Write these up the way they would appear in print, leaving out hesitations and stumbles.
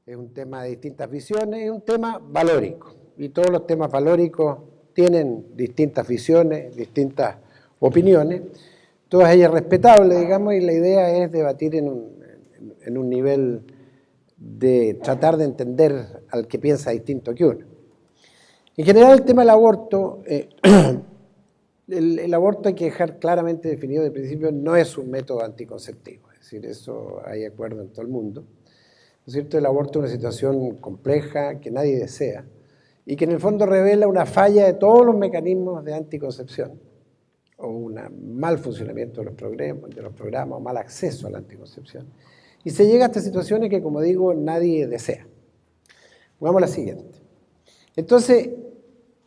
es un tema de distintas visiones, es un tema valórico. Y todos los temas valóricos tienen distintas visiones, distintas opiniones, todas ellas respetables, digamos, y la idea es debatir en un nivel de tratar de entender al que piensa distinto que uno. En general, el tema del aborto, el aborto hay que dejar claramente definido de principio, no es un método anticonceptivo, es decir, eso hay acuerdo en todo el mundo. ¿No es cierto? El aborto es una situación compleja que nadie desea y que en el fondo revela una falla de todos los mecanismos de anticoncepción o un mal funcionamiento de los programas o mal acceso a la anticoncepción. Y se llega a estas situaciones que, como digo, nadie desea. Vamos a la siguiente. Entonces,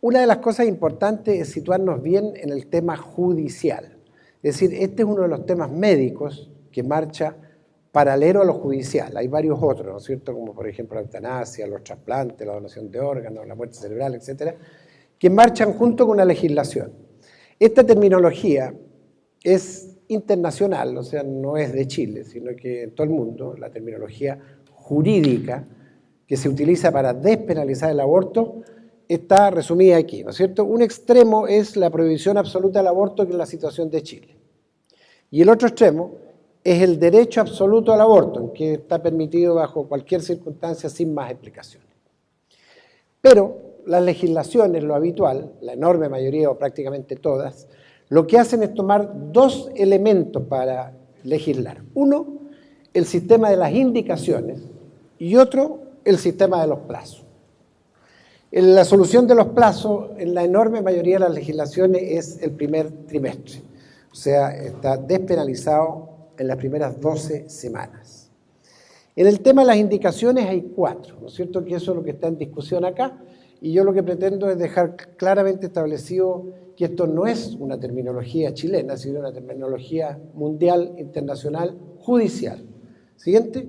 una de las cosas importantes es situarnos bien en el tema judicial. Es decir, este es uno de los temas médicos que marcha paralelo a lo judicial. Hay varios otros, ¿no es cierto?, como por ejemplo la eutanasia, los trasplantes, la donación de órganos, la muerte cerebral, etcétera, que marchan junto con la legislación. Esta terminología es internacional, o sea, no es de Chile, sino que en todo el mundo, la terminología jurídica que se utiliza para despenalizar el aborto está resumida aquí, ¿no es cierto? Un extremo es la prohibición absoluta del aborto, que es la situación de Chile. Y el otro extremo es el derecho absoluto al aborto, que está permitido bajo cualquier circunstancia sin más explicaciones. Pero las legislaciones, lo habitual, la enorme mayoría o prácticamente todas, lo que hacen es tomar dos elementos para legislar. Uno, el sistema de las indicaciones, y otro, el sistema de los plazos. La solución de los plazos, en la enorme mayoría de las legislaciones, es el primer trimestre. O sea, está despenalizado en las primeras 12 semanas. En el tema de las indicaciones hay 4, ¿no es cierto? Que eso es lo que está en discusión acá, y yo lo que pretendo es dejar claramente establecido que esto no es una terminología chilena, sino una terminología mundial, internacional, judicial. Siguiente.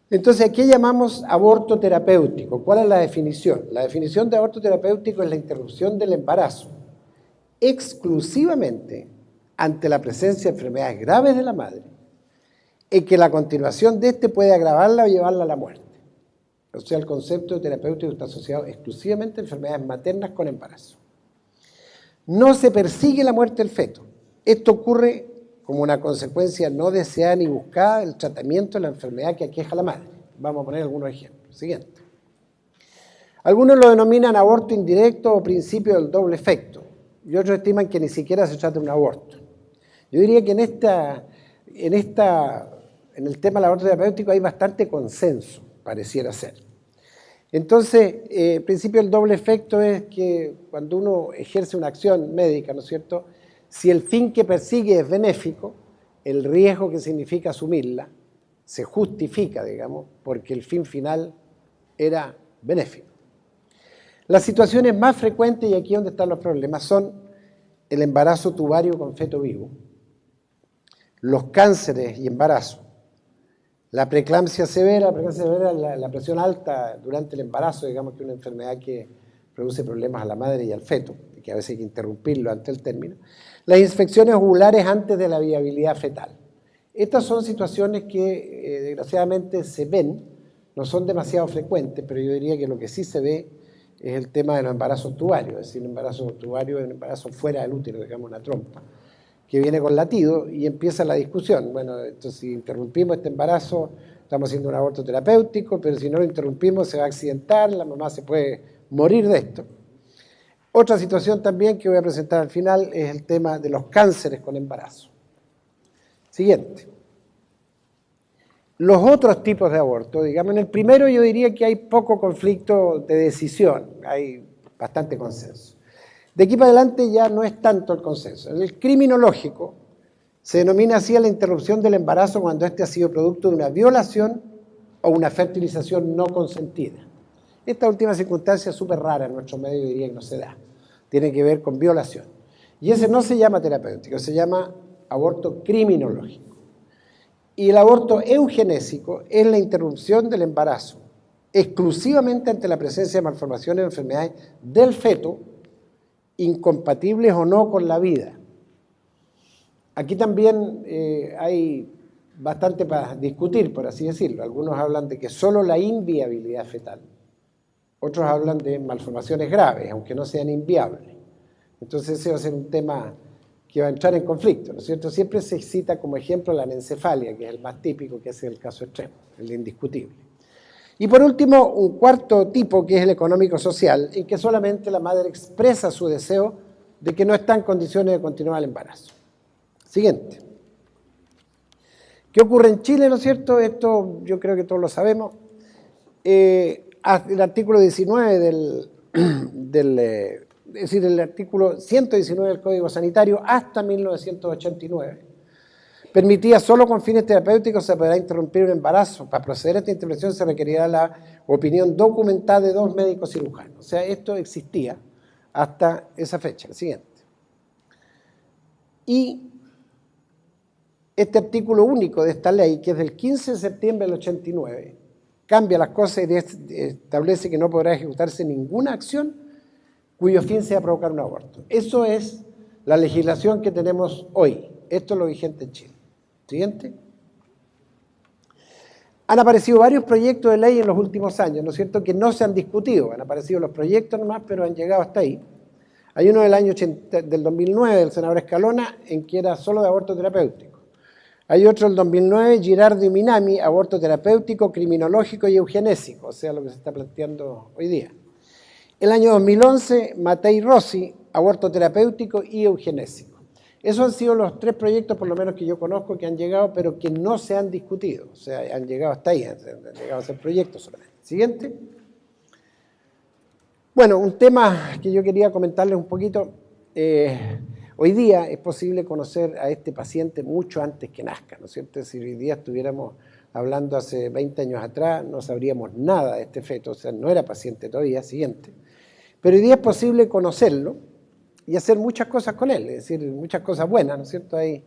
Entonces, ¿qué llamamos aborto terapéutico? ¿Cuál es la definición? La definición de aborto terapéutico es la interrupción del embarazo exclusivamente ante la presencia de enfermedades graves de la madre, en que la continuación de este puede agravarla o llevarla a la muerte. O sea, el concepto de terapéutico está asociado exclusivamente a enfermedades maternas con embarazo. No se persigue la muerte del feto. Esto ocurre como una consecuencia no deseada ni buscada del tratamiento de la enfermedad que aqueja a la madre. Vamos a poner algunos ejemplos. Siguiente. Algunos lo denominan aborto indirecto o principio del doble efecto, y otros estiman que ni siquiera se trata de un aborto. Yo diría que en el tema del aborto terapéutico hay bastante consenso, pareciera ser. Entonces, el principio del doble efecto es que cuando uno ejerce una acción médica, ¿no es cierto?, si el fin que persigue es benéfico, el riesgo que significa asumirla se justifica, digamos, porque el fin final era benéfico. Las situaciones más frecuentes, y aquí es donde están los problemas, son el embarazo tubario con feto vivo, los cánceres y embarazo, la preeclampsia severa, la presión alta durante el embarazo, digamos que es una enfermedad que produce problemas a la madre y al feto, y que a veces hay que interrumpirlo antes del término, las infecciones ovulares antes de la viabilidad fetal. Estas son situaciones que desgraciadamente se ven, no son demasiado frecuentes, pero yo diría que lo que sí se ve es el tema de los embarazos tubarios, es decir, el embarazo tubario es un embarazo fuera del útero, digamos una trompa, que viene con latido y empieza la discusión. Bueno, entonces si interrumpimos este embarazo, estamos haciendo un aborto terapéutico, pero si no lo interrumpimos se va a accidentar, la mamá se puede morir de esto. Otra situación también que voy a presentar al final es el tema de los cánceres con embarazo. Siguiente. Los otros tipos de aborto, digamos, en el primero yo diría que hay poco conflicto de decisión, hay bastante consenso. De aquí para adelante ya no es tanto el consenso. En el criminológico se denomina así a la interrupción del embarazo cuando este ha sido producto de una violación o una fertilización no consentida. Esta última circunstancia es súper rara en nuestro medio, diría que no se da. Tiene que ver con violación. Y ese no se llama terapéutico, se llama aborto criminológico. Y el aborto eugenésico es la interrupción del embarazo, exclusivamente ante la presencia de malformaciones o enfermedades del feto, incompatibles o no con la vida. Aquí también hay bastante para discutir, por así decirlo. Algunos hablan de que solo la inviabilidad fetal, otros hablan de malformaciones graves, aunque no sean inviables. Entonces ese va a ser un tema que va a entrar en conflicto, ¿no es cierto? Siempre se cita como ejemplo la anencefalia, que es el más típico, que es el caso extremo, el indiscutible. Y por último, un cuarto tipo, que es el económico-social, en que solamente la madre expresa su deseo de que no está en condiciones de continuar el embarazo. Siguiente. ¿Qué ocurre en Chile, no es cierto? Esto yo creo que todos lo sabemos. El artículo 19 es decir, el artículo 119 del Código Sanitario hasta 1989 permitía solo con fines terapéuticos se podrá interrumpir un embarazo. Para proceder a esta intervención se requerirá la opinión documentada de 2 médicos cirujanos. O sea, esto existía hasta esa fecha, el siguiente. Y este artículo único de esta ley, que es del 15 de septiembre del 89, cambia las cosas y establece que no podrá ejecutarse ninguna acción cuyo fin sea provocar un aborto. Eso es la legislación que tenemos hoy. Esto es lo vigente en Chile. Siguiente. Han aparecido varios proyectos de ley en los últimos años, ¿no es cierto?, que no se han discutido. Han aparecido los proyectos nomás, pero han llegado hasta ahí. Hay uno del 2009 del senador Escalona, en que era solo de aborto terapéutico. Hay otro del 2009, Girardo y Minami, aborto terapéutico, criminológico y eugenésico, o sea, lo que se está planteando hoy día. El año 2011, Matei Rossi, aborto terapéutico y eugenésico. Esos han sido los 3 proyectos, por lo menos que yo conozco, que han llegado, pero que no se han discutido. O sea, han llegado hasta ahí, han llegado a ser proyectos solamente. Siguiente. Bueno, un tema que yo quería comentarles un poquito. Hoy día es posible conocer a este paciente mucho antes que nazca, ¿no es cierto? Si hoy día estuviéramos hablando hace 20 años atrás, no sabríamos nada de este feto, o sea, no era paciente todavía. Siguiente. Pero hoy día es posible conocerlo y hacer muchas cosas con él, es decir, muchas cosas buenas, ¿no es cierto? Hay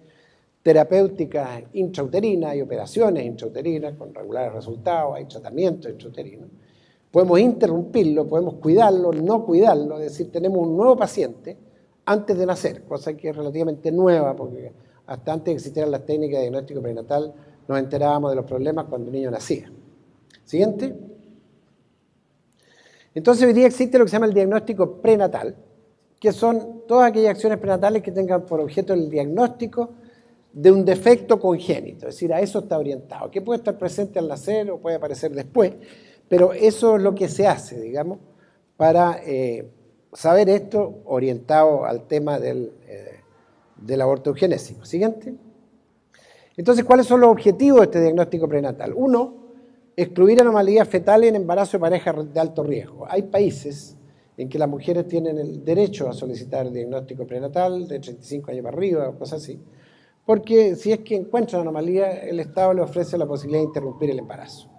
terapéuticas intrauterinas, hay operaciones intrauterinas con regulares resultados, hay tratamientos intrauterinos. Podemos interrumpirlo, podemos cuidarlo, no cuidarlo, es decir, tenemos un nuevo paciente antes de nacer, cosa que es relativamente nueva, porque hasta antes de existieran las técnicas de diagnóstico prenatal, nos enterábamos de los problemas cuando el niño nacía. Siguiente. Entonces hoy día existe lo que se llama el diagnóstico prenatal, que son todas aquellas acciones prenatales que tengan por objeto el diagnóstico de un defecto congénito, es decir, a eso está orientado, que puede estar presente al nacer o puede aparecer después, pero eso es lo que se hace, digamos, para saber esto orientado al tema del aborto eugenésico. Siguiente. Entonces, ¿cuáles son los objetivos de este diagnóstico prenatal? Uno, excluir anomalías fetales en embarazo de parejas de alto riesgo. Hay países en que las mujeres tienen el derecho a solicitar el diagnóstico prenatal de 35 años para arriba o cosas así, porque si es que encuentran anomalía, el Estado le ofrece la posibilidad de interrumpir el embarazo.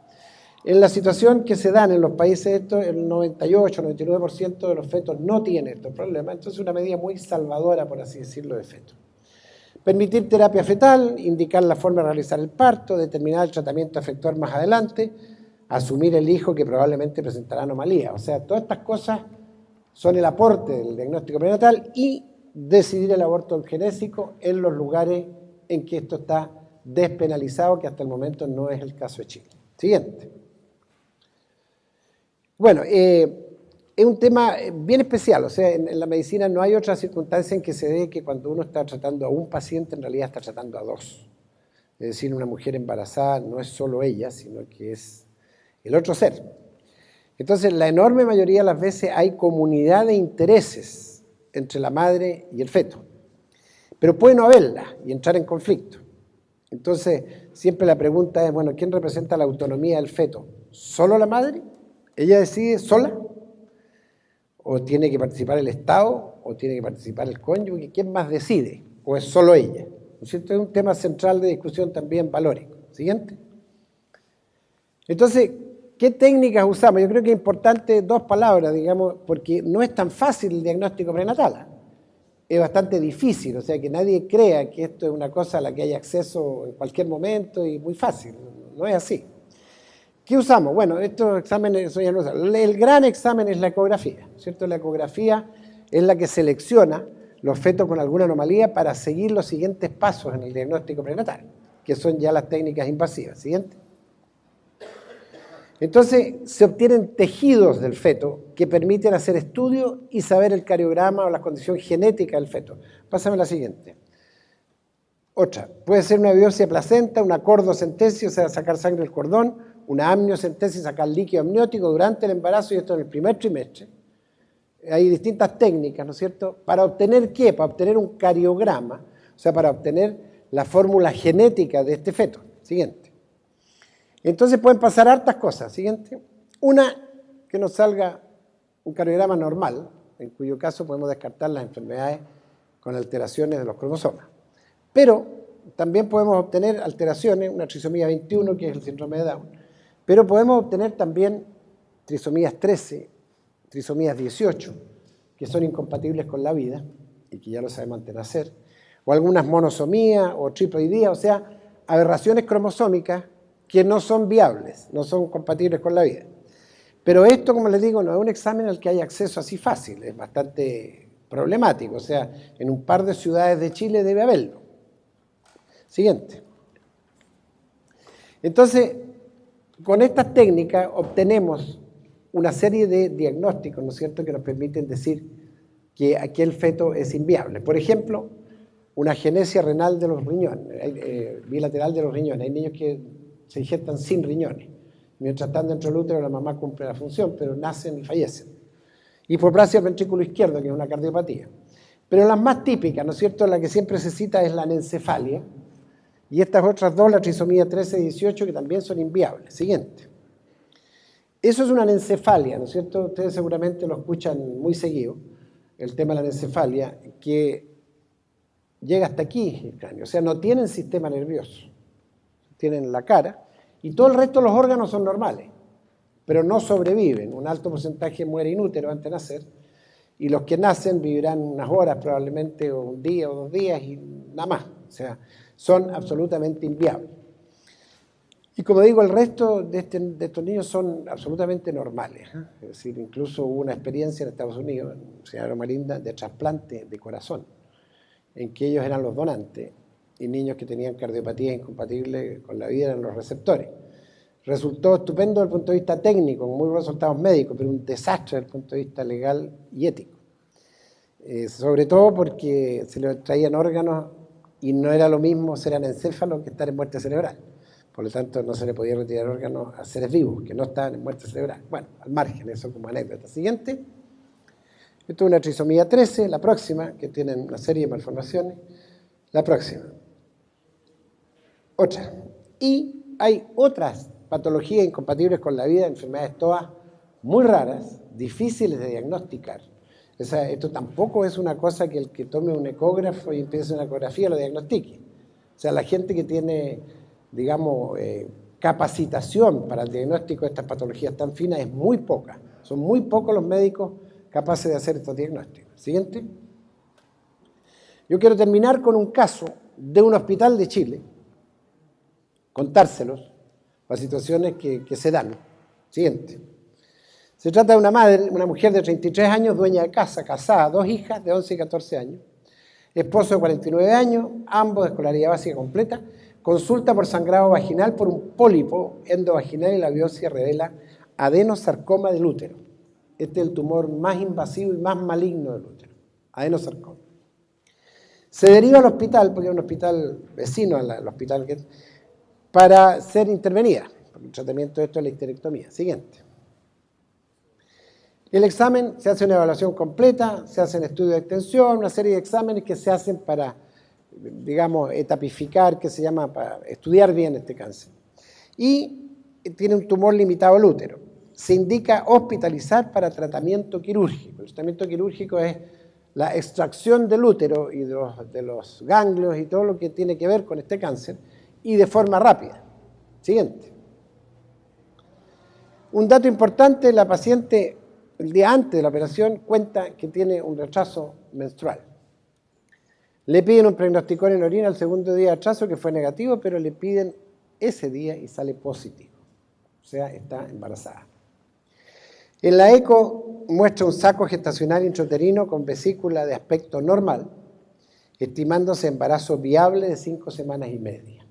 En la situación que se dan en los países estos, el 98-99% de los fetos no tienen estos problemas, entonces es una medida muy salvadora, por así decirlo, de fetos. Permitir terapia fetal, indicar la forma de realizar el parto, determinar el tratamiento a efectuar más adelante, asumir el hijo que probablemente presentará anomalía. O sea, todas estas cosas son el aporte del diagnóstico prenatal y decidir el aborto eugenésico en los lugares en que esto está despenalizado, que hasta el momento no es el caso de Chile. Siguiente. Bueno, es un tema bien especial, o sea, en la medicina no hay otra circunstancia en que se dé que cuando uno está tratando a un paciente, en realidad está tratando a 2. Es decir, una mujer embarazada no es solo ella, sino que es el otro ser. Entonces, la enorme mayoría de las veces hay comunidad de intereses entre la madre y el feto, pero puede no haberla y entrar en conflicto. Entonces, siempre la pregunta es, bueno, ¿quién representa la autonomía del feto? ¿Solo la madre? ¿Ella decide sola? ¿O tiene que participar el Estado? ¿O tiene que participar el cónyuge? ¿Quién más decide? ¿O es solo ella? ¿No es cierto? Es un tema central de discusión también valórico. Siguiente. Entonces, ¿qué técnicas usamos? Yo creo que es importante 2 palabras, digamos, porque no es tan fácil el diagnóstico prenatal. Es bastante difícil, o sea, que nadie crea que esto es una cosa a la que hay acceso en cualquier momento y muy fácil. No es así. ¿Qué usamos? Bueno, estos exámenes, eso ya no usamos. El gran examen es la ecografía, ¿cierto? La ecografía es la que selecciona los fetos con alguna anomalía para seguir los siguientes pasos en el diagnóstico prenatal. que son ya las técnicas invasivas. Siguiente. Entonces, se obtienen tejidos del feto que permiten hacer estudios y saber el cariograma o la condición genética del feto. Pásame la siguiente. Otra, puede ser una biopsia de placenta, una cordocentesis, o sea, sacar sangre del cordón, una amniocentesis, sacar líquido amniótico durante el embarazo, y esto en el primer trimestre. Hay distintas técnicas, ¿no es cierto? ¿Para obtener qué? Para obtener un cariograma, o sea, para obtener la fórmula genética de este feto. Siguiente. Entonces pueden pasar hartas cosas. Siguiente. Una, que nos salga un cariograma normal, en cuyo caso podemos descartar las enfermedades con alteraciones de los cromosomas. Pero también podemos obtener alteraciones, una trisomía 21, que es el síndrome de Down, pero podemos obtener también trisomías 13, trisomías 18, que son incompatibles con la vida y que ya lo sabemos antes de nacer, o algunas monosomías o triploidías, o sea, aberraciones cromosómicas que no son viables, no son compatibles con la vida. Pero esto, como les digo, no es un examen al que hay acceso así fácil, es bastante problemático, o sea, en un par de ciudades de Chile debe haberlo. Siguiente. Entonces, con estas técnicas obtenemos una serie de diagnósticos, ¿no es cierto?, que nos permiten decir que aquel feto es inviable. Por ejemplo, una genesia renal de los riñones, bilateral de los riñones. Hay niños que se injertan sin riñones. Mientras están dentro del útero, la mamá cumple la función, pero nacen y fallecen. Hipoplasia del ventrículo izquierdo, que es una cardiopatía. Pero las más típicas, ¿no es cierto?, la que siempre se cita es la anencefalia, y estas otras dos, la trisomía 13 y 18, que también son inviables. Siguiente. Eso es una anencefalia, ¿no es cierto? Ustedes seguramente lo escuchan muy seguido, el tema de la anencefalia, que llega hasta aquí el cráneo. O sea, no tienen sistema nervioso. Tienen la cara, y todo el resto de los órganos son normales, pero no sobreviven. Un alto porcentaje muere inútero antes de nacer, y los que nacen vivirán unas horas probablemente, o un día o 2 días, y nada más. O sea, son absolutamente inviables. Y como digo, el resto de estos niños son absolutamente normales. Es decir, incluso hubo una experiencia en Estados Unidos, en Ciudad Loma Linda, de trasplante de corazón, en que ellos eran los donantes y niños que tenían cardiopatías incompatibles con la vida eran los receptores. Resultó estupendo desde el punto de vista técnico, con muy buenos resultados médicos, pero un desastre desde el punto de vista legal y ético. Sobre todo porque se le traían órganos y no era lo mismo ser anencéfalo que estar en muerte cerebral. Por lo tanto, no se le podía retirar órganos a seres vivos que no estaban en muerte cerebral. Bueno, al margen, eso como anécdota. Siguiente. Esto es una trisomía 13, la próxima, que tienen una serie de malformaciones. La próxima. Otra. Y hay otras patologías incompatibles con la vida, enfermedades todas muy raras, difíciles de diagnosticar. O sea, esto tampoco es una cosa que el que tome un ecógrafo y empiece una ecografía lo diagnostique. O sea, la gente que tiene, digamos, capacitación para el diagnóstico de estas patologías tan finas es muy poca. Son muy pocos los médicos capaces de hacer estos diagnósticos. Siguiente. Yo quiero terminar con un caso de un hospital de Chile, contárselos, para situaciones que se dan. Siguiente. Se trata de una madre, una mujer de 33 años, dueña de casa, casada, 2 hijas de 11 y 14 años, esposo de 49 años, ambos de escolaridad básica completa, consulta por sangrado vaginal por un pólipo endovaginal y la biopsia revela adenosarcoma del útero. Este es el tumor más invasivo y más maligno del útero, adenosarcoma. Se deriva al hospital, porque es un hospital vecino al hospital, para ser intervenida. El tratamiento de esto es la histerectomía. Siguiente. El examen, se hace una evaluación completa, se hacen estudios de extensión, una serie de exámenes que se hacen para, digamos, etapificar, que se llama para estudiar bien este cáncer. Y tiene un tumor limitado al útero. Se indica hospitalizar para tratamiento quirúrgico. El tratamiento quirúrgico es la extracción del útero y de los ganglios y todo lo que tiene que ver con este cáncer, y de forma rápida. Siguiente. Un dato importante, la paciente el día antes de la operación cuenta que tiene un retraso menstrual. Le piden un pregnosticón en orina el segundo día de retraso, que fue negativo, pero le piden ese día y sale positivo. O sea, está embarazada. En la eco muestra un saco gestacional intrauterino con vesícula de aspecto normal, estimándose embarazo viable de 5 semanas y media.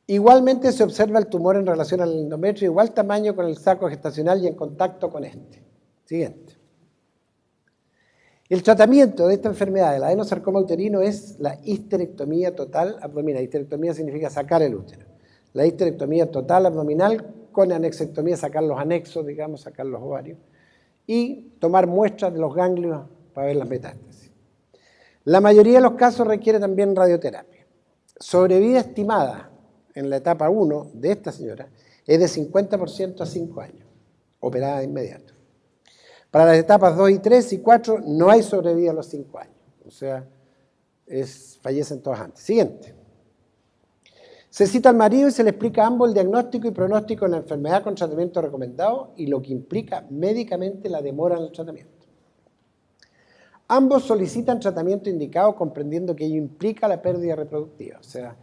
Igualmente se observa el tumor en relación al endometrio, igual tamaño con el saco gestacional y en contacto con este. Siguiente. El tratamiento de esta enfermedad, el adenosarcoma uterino, es la histerectomía total abdominal. Histerectomía significa sacar el útero. La histerectomía total abdominal con anexectomía, sacar los anexos, digamos, sacar los ovarios, y tomar muestras de los ganglios para ver las metástasis. La mayoría de los casos requiere también radioterapia. Sobrevida estimada en la etapa 1 de esta señora es de 50% a 5 años, operada de inmediato. Para las etapas 2 y 3 y 4 no hay sobrevida a los 5 años, o sea, fallecen todas antes. Siguiente. Se cita al marido y se le explica a ambos el diagnóstico y pronóstico de la enfermedad con tratamiento recomendado y lo que implica médicamente la demora en el tratamiento. Ambos solicitan tratamiento indicado comprendiendo que ello implica la pérdida reproductiva, o sea,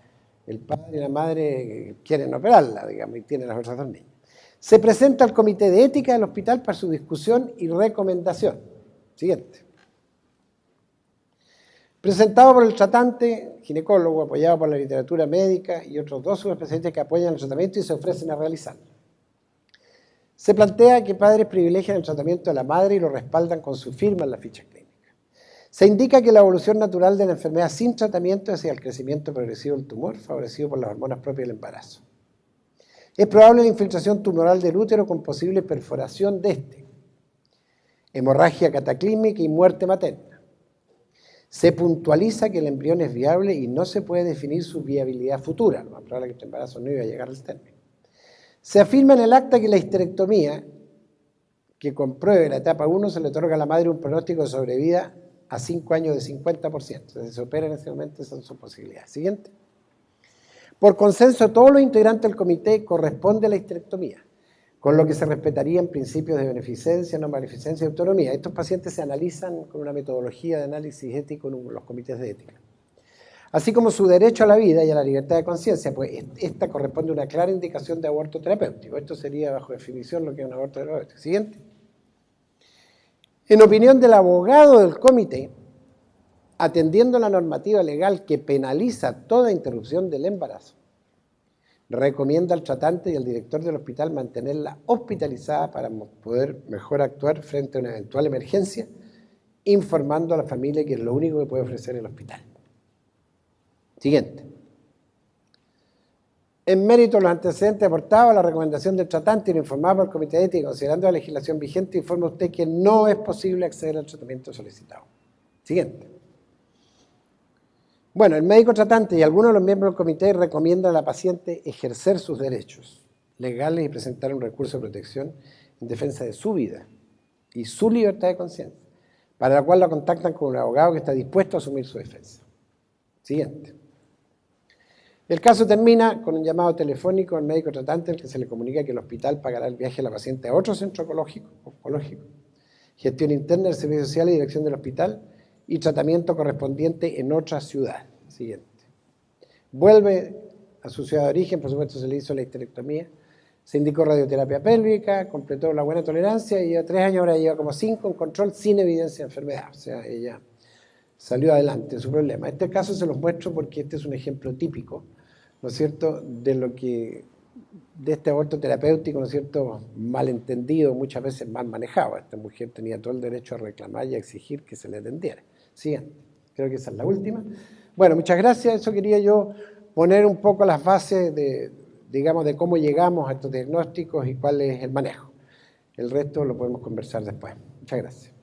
el padre y la madre quieren operarla, digamos, y tienen las otras dos niñas. Se presenta al comité de ética del hospital para su discusión y recomendación. Siguiente. Presentado por el tratante, ginecólogo, apoyado por la literatura médica y otros 2 subespecialistas que apoyan el tratamiento y se ofrecen a realizarlo. Se plantea que padres privilegian el tratamiento de la madre y lo respaldan con su firma en la ficha clínica. Se indica que la evolución natural de la enfermedad sin tratamiento es hacia el crecimiento progresivo del tumor, favorecido por las hormonas propias del embarazo. Es probable la infiltración tumoral del útero con posible perforación de este, hemorragia cataclísmica y muerte materna. Se puntualiza que el embrión es viable y no se puede definir su viabilidad futura, lo más probable es que este embarazo no iba a llegar al término. Se afirma en el acta que la histerectomía, que compruebe la etapa 1, se le otorga a la madre un pronóstico de sobrevida a 5 años de 50%. Entonces se opera en ese momento, esas son sus posibilidades. Siguiente. Por consenso de todos los integrantes del comité corresponde la histerectomía, con lo que se respetarían principios de beneficencia, no maleficencia y autonomía. Estos pacientes se analizan con una metodología de análisis ético en los comités de ética. Así como su derecho a la vida y a la libertad de conciencia, pues esta corresponde a una clara indicación de aborto terapéutico. Esto sería bajo definición lo que es un aborto terapéutico. Siguiente. En opinión del abogado del comité, atendiendo la normativa legal que penaliza toda interrupción del embarazo, recomienda al tratante y al director del hospital mantenerla hospitalizada para poder mejor actuar frente a una eventual emergencia, informando a la familia que es lo único que puede ofrecer el hospital. Siguiente. En mérito de los antecedentes aportados, la recomendación del tratante y lo informado por el comité de ética, considerando la legislación vigente, informa a usted que no es posible acceder al tratamiento solicitado. Siguiente. Bueno, el médico tratante y algunos de los miembros del comité recomiendan a la paciente ejercer sus derechos legales y presentar un recurso de protección en defensa de su vida y su libertad de conciencia, para la cual la contactan con un abogado que está dispuesto a asumir su defensa. Siguiente. El caso termina con un llamado telefónico al médico tratante, al que se le comunica que el hospital pagará el viaje a la paciente a otro centro oncológico, gestión interna del servicio social y dirección del hospital, y tratamiento correspondiente en otra ciudad. Siguiente. Vuelve a su ciudad de origen, por supuesto se le hizo la histerectomía, se indicó radioterapia pélvica, completó la buena tolerancia y a 3 años ahora lleva como 5 en control sin evidencia de enfermedad. O sea, ella salió adelante de su problema. Este caso se los muestro porque este es un ejemplo típico, ¿no es cierto?, de este aborto terapéutico, ¿no es cierto?, malentendido, muchas veces mal manejado. Esta mujer tenía todo el derecho a reclamar y a exigir que se le atendiera. Siguiente. Creo que esa es la última. Bueno, muchas gracias. Eso quería yo poner un poco las bases de cómo llegamos a estos diagnósticos y cuál es el manejo. El resto lo podemos conversar después. Muchas gracias.